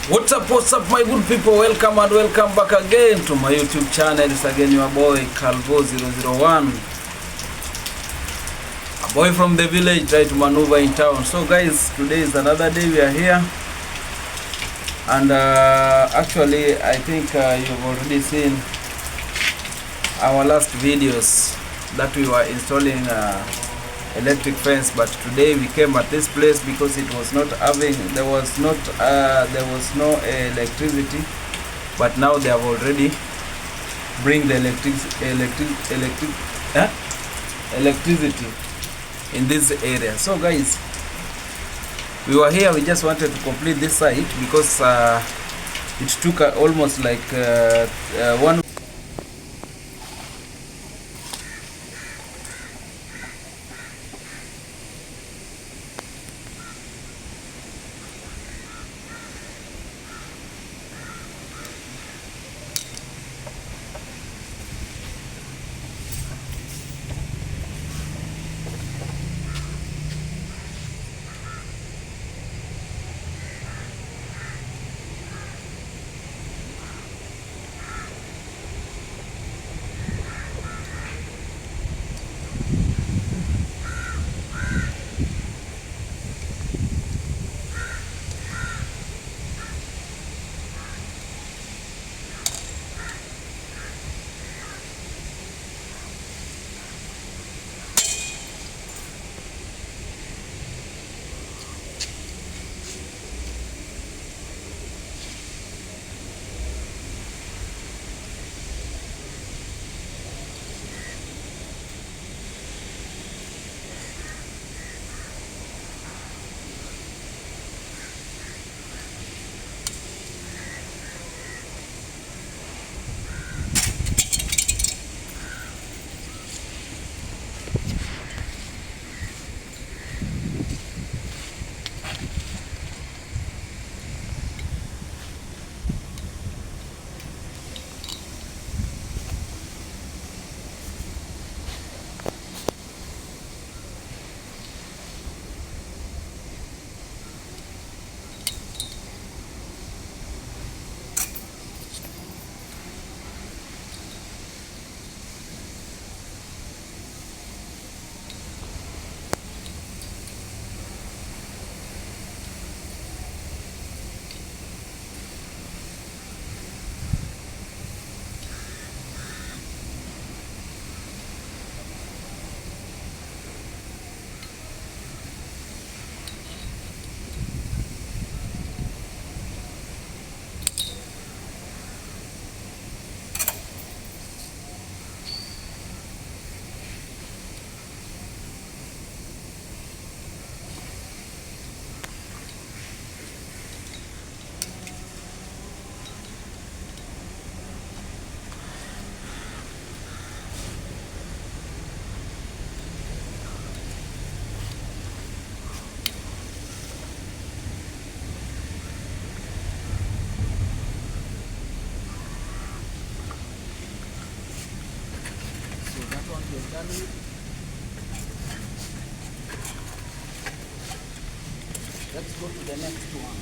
What's up, my good people? Welcome and welcome back again to my YouTube channel. It's again your boy, Calvo001. A boy from the village, try to maneuver in town. So guys, today is another day we are here. And actually, I think you've already seen our last videos that we were installing electric fence, but today we came at this place because it was not having, there was no electricity, but now they have already bring the electricity in this area. So guys, we were here, we just wanted to complete this site because it took almost like one. Let's go to the next one.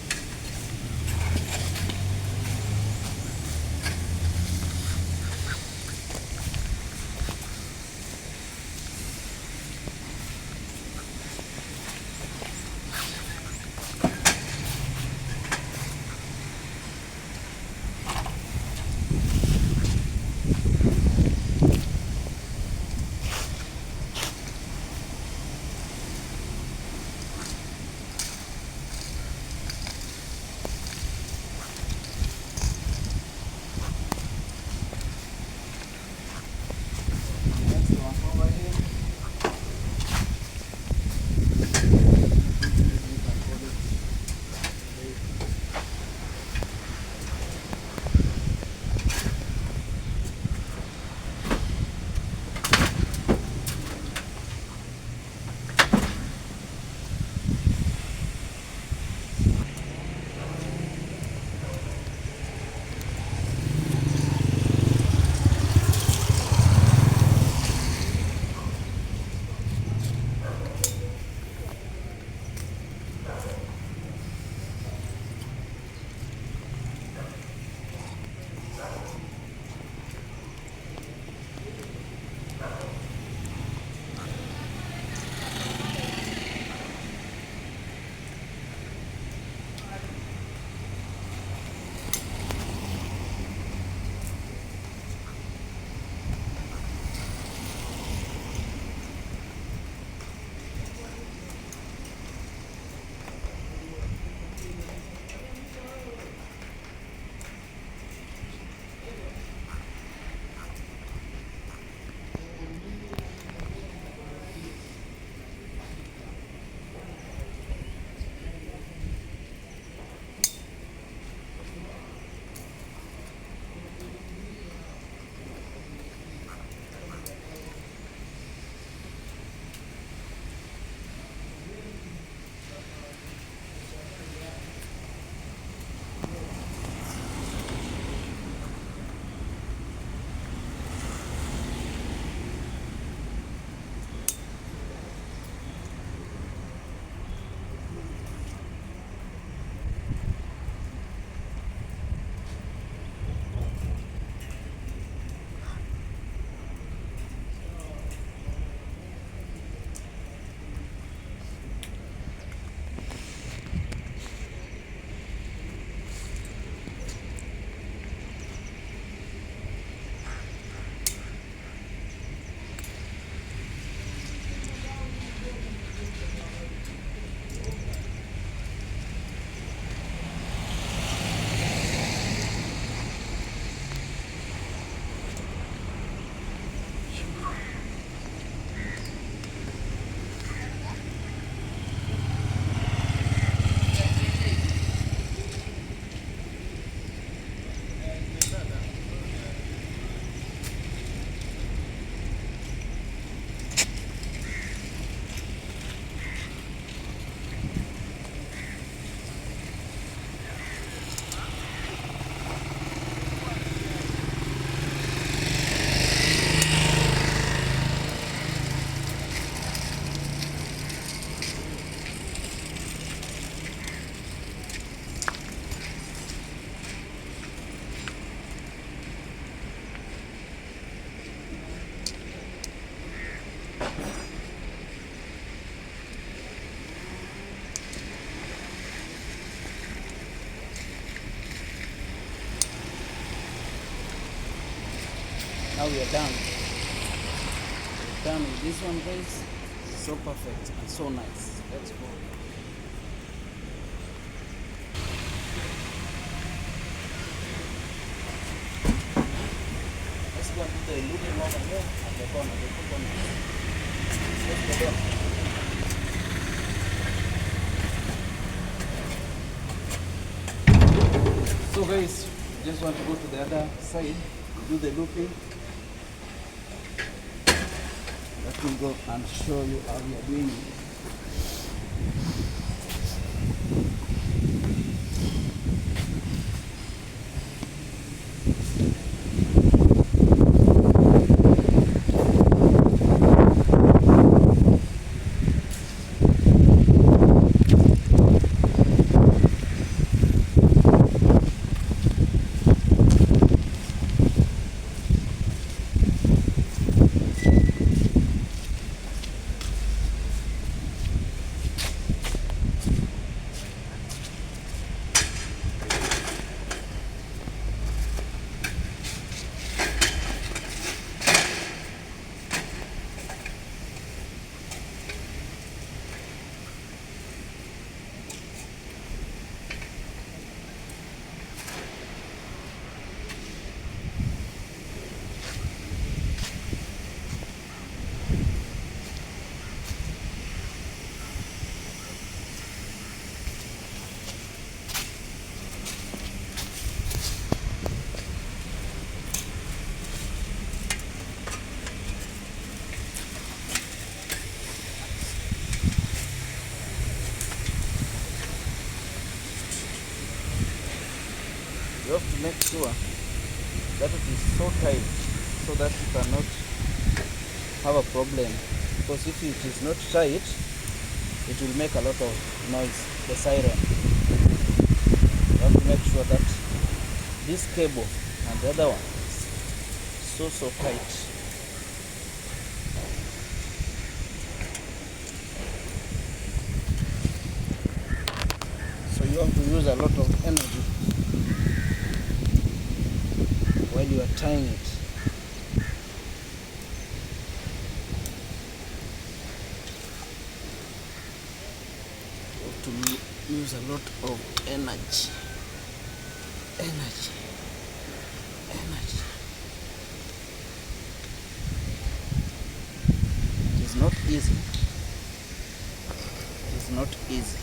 now we are done. We're done with this one, guys. So perfect and so nice. Let's go. Let's go and do the looping over here at the corner. Let's go there. So guys, just want to go to the other side, do the looping. Let me go and show you how we are doing it. You have to make sure that it is so tight so that you cannot have a problem, because if it is not tight it will make a lot of noise, the siren. You have to make sure that this cable and the other one is so tight. So you have to use a lot of energy while you are tying it. You have to use a lot of energy. Energy. It is not easy. It is not easy.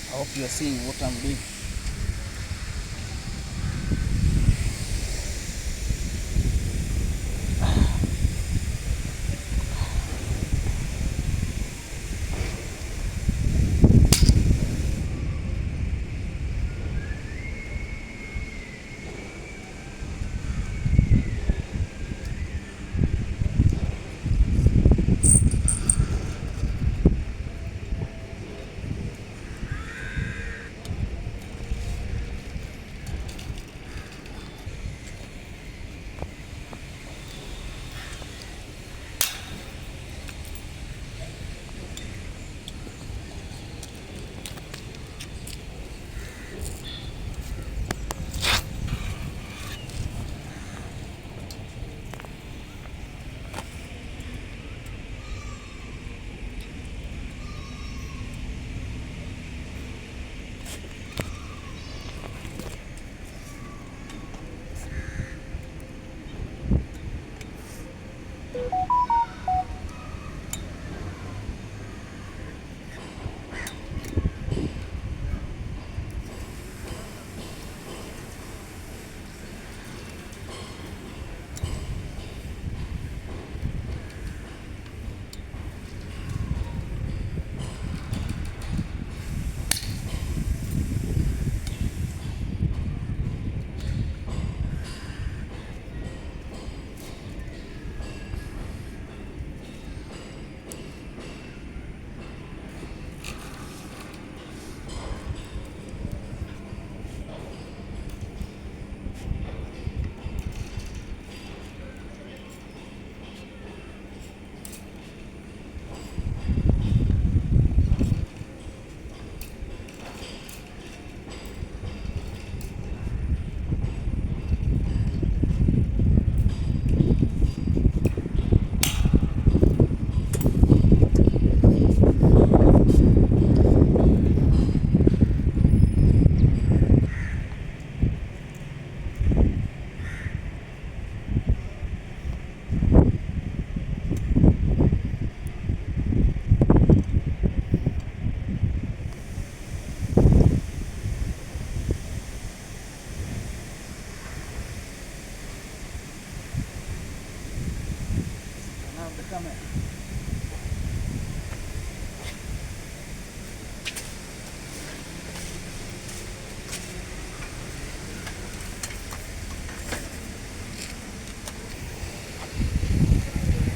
I hope you are seeing what I'm doing.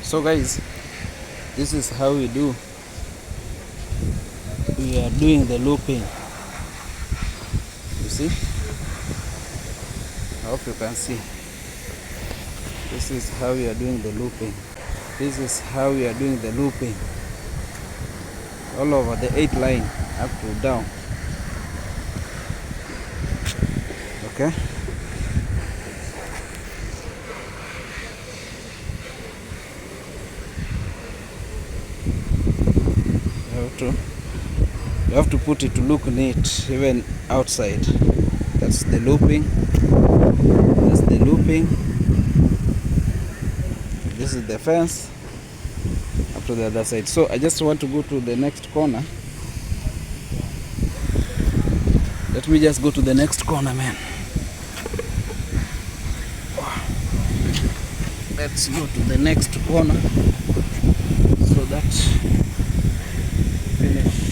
So guys, this is how we are doing the looping. You see? I hope you can see. This is how we are doing the looping. This is how we are doing the looping. All over the 8 line, up to down. Okay? You have to put it to look neat, even outside. That's the looping. That's the looping. This is the fence up to the other side. So I just want to go to the next corner. Let me just go to the next corner, man. Let's go to the next corner so that finish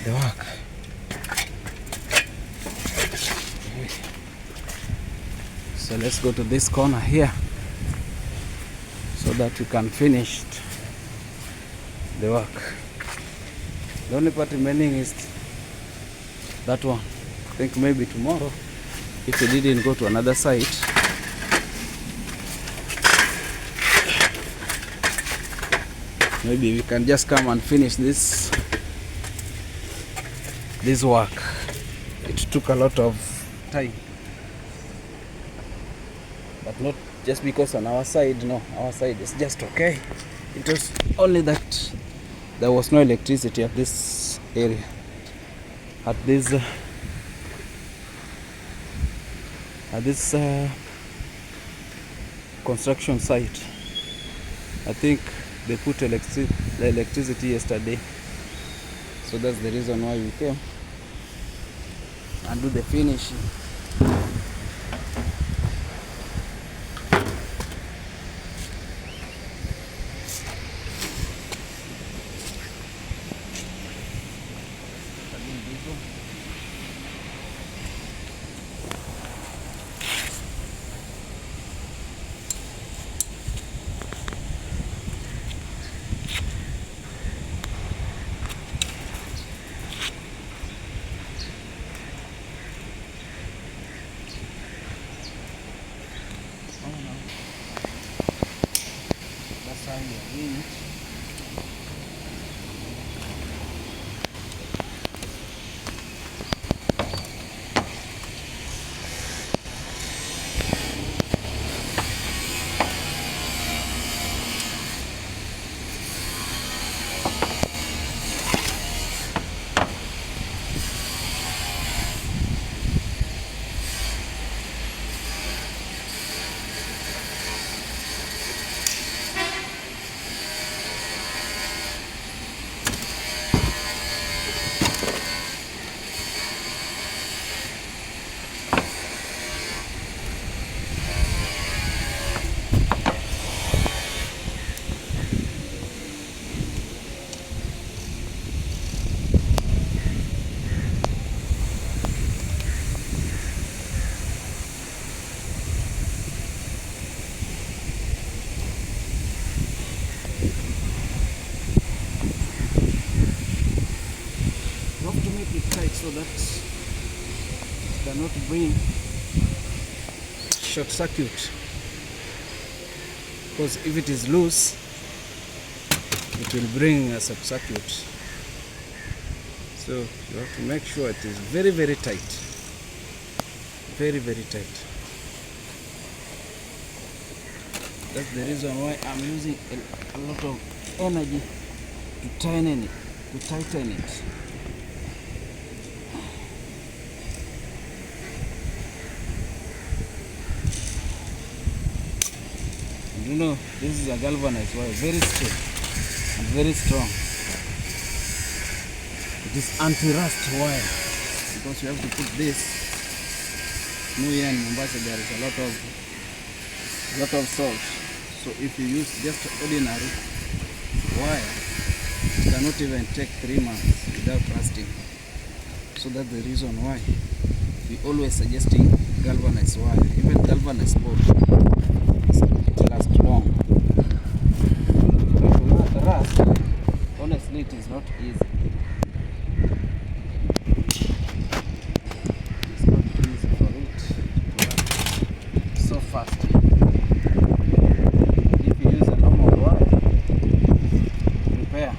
the work. So let's go to this corner here so that we can finish the work. The only part remaining is that one. I think maybe tomorrow, if we didn't go to another site, maybe we can just come and finish this work. It took a lot of time, but not just because on our side. No, our side is just okay. It was only that there was no electricity at this area, at this construction site. I think they put the electricity yesterday, so that's the reason why we came and do the finishing. That's how you are doing it. So that it cannot bring short circuit, because if it is loose it will bring a short circuit. So you have to make sure it is very, very tight, very, very tight. That's the reason why I'm using a lot of energy to tighten it. You know, this is a galvanized wire, very straight and very strong. It is anti-rust wire, because you have to put this. Here in Mombasa there is a lot of salt, So if you use just ordinary wire, it cannot even take 3 months without rusting. So that's the reason why we always suggesting galvanized wire. Even galvanized board, it lasts long. But to rust, honestly, it is not easy. It's not easy for it to rust so fast. If you use a normal wire, repair.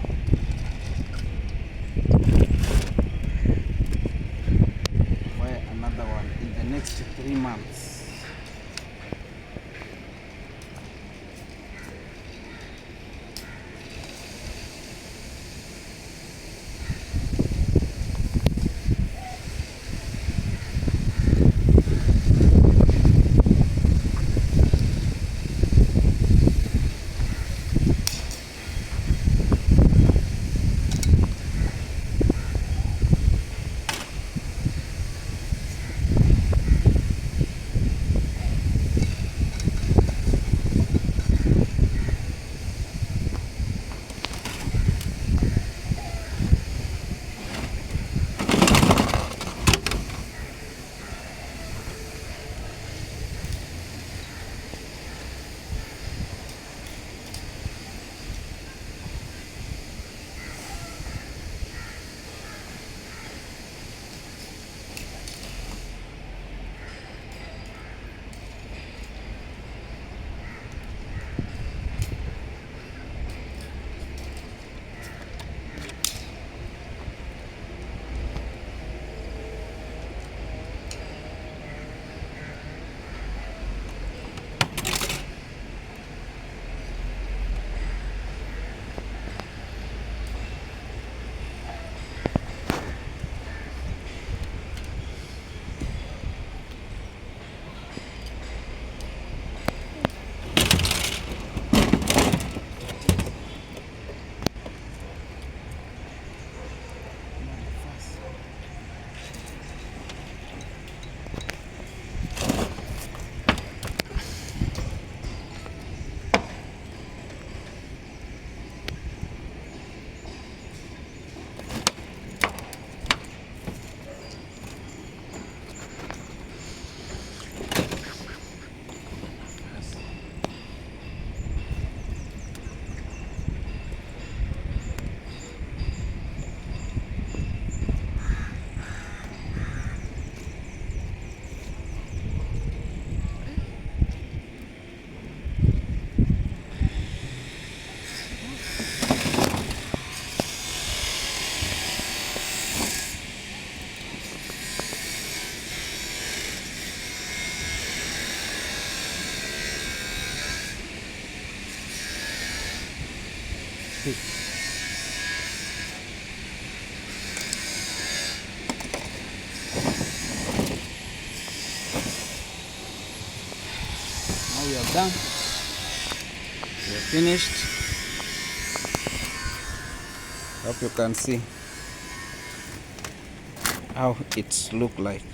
Wire another one in the next 3 months. Now we are done. We are finished. Hope you can see how it look like.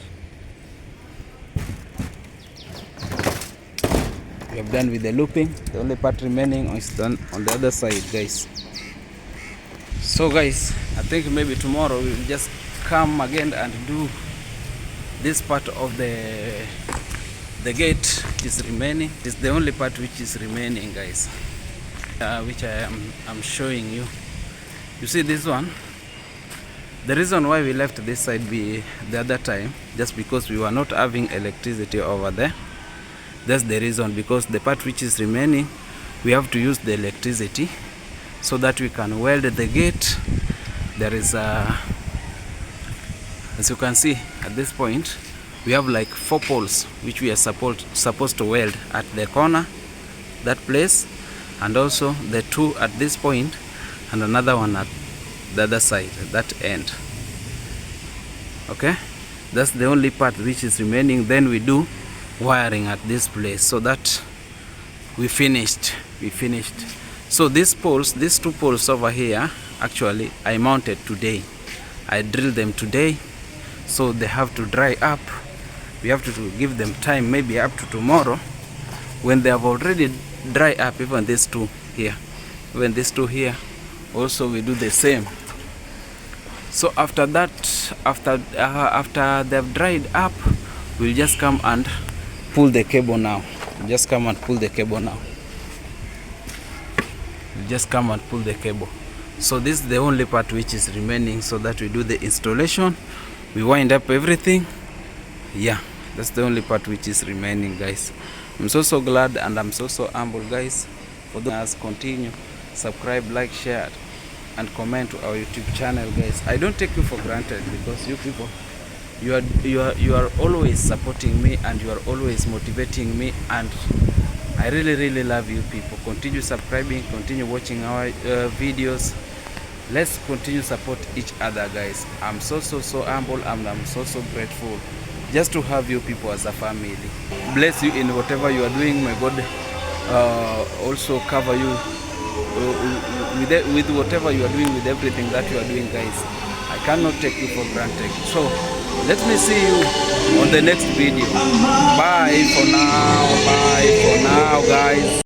We have done with the looping. The only part remaining is done on the other side, guys. So guys, I think maybe tomorrow we will just come again and do this part of the gate is remaining. It's the only part which is remaining, guys, which I'm showing you. You see this one? The reason why we left this side the other time, just because we were not having electricity over there. That's the reason, because the part which is remaining, we have to use the electricity so that we can weld the gate. There is as you can see at this point, we have like 4 poles which we are supposed to weld at the corner, that place, and also the 2 at this point, and another one at the other side, that end. Okay, that's the only part which is remaining. Then we do wiring at this place, so that we finished. So these poles, these 2 poles over here, actually I mounted today. I drilled them today, so they have to dry up. We have to give them time, maybe up to tomorrow. When they have already dry up. Even these two here, also we do the same. So after that, after they've dried up, we'll just come and pull the cable now. Just come and pull the cable now. Just come and pull the cable. So this is the only part which is remaining, so that we do the installation. We wind up everything. Yeah, that's the only part which is remaining, guys. I'm so glad, and I'm so humble, guys, for those. Continue, subscribe, like, share, and comment to our YouTube channel, guys. I don't take you for granted, because you people, you are always supporting me, and you are always motivating me, and I really love you people. Continue subscribing, continue watching our videos. Let's continue support each other, guys. I'm so humble, and I'm so grateful just to have you people as a family. Bless you in whatever you are doing. May God also cover you with whatever you are doing, with everything that you are doing, guys. I cannot take you for granted. So let me see you on the next video. Bye for now, guys.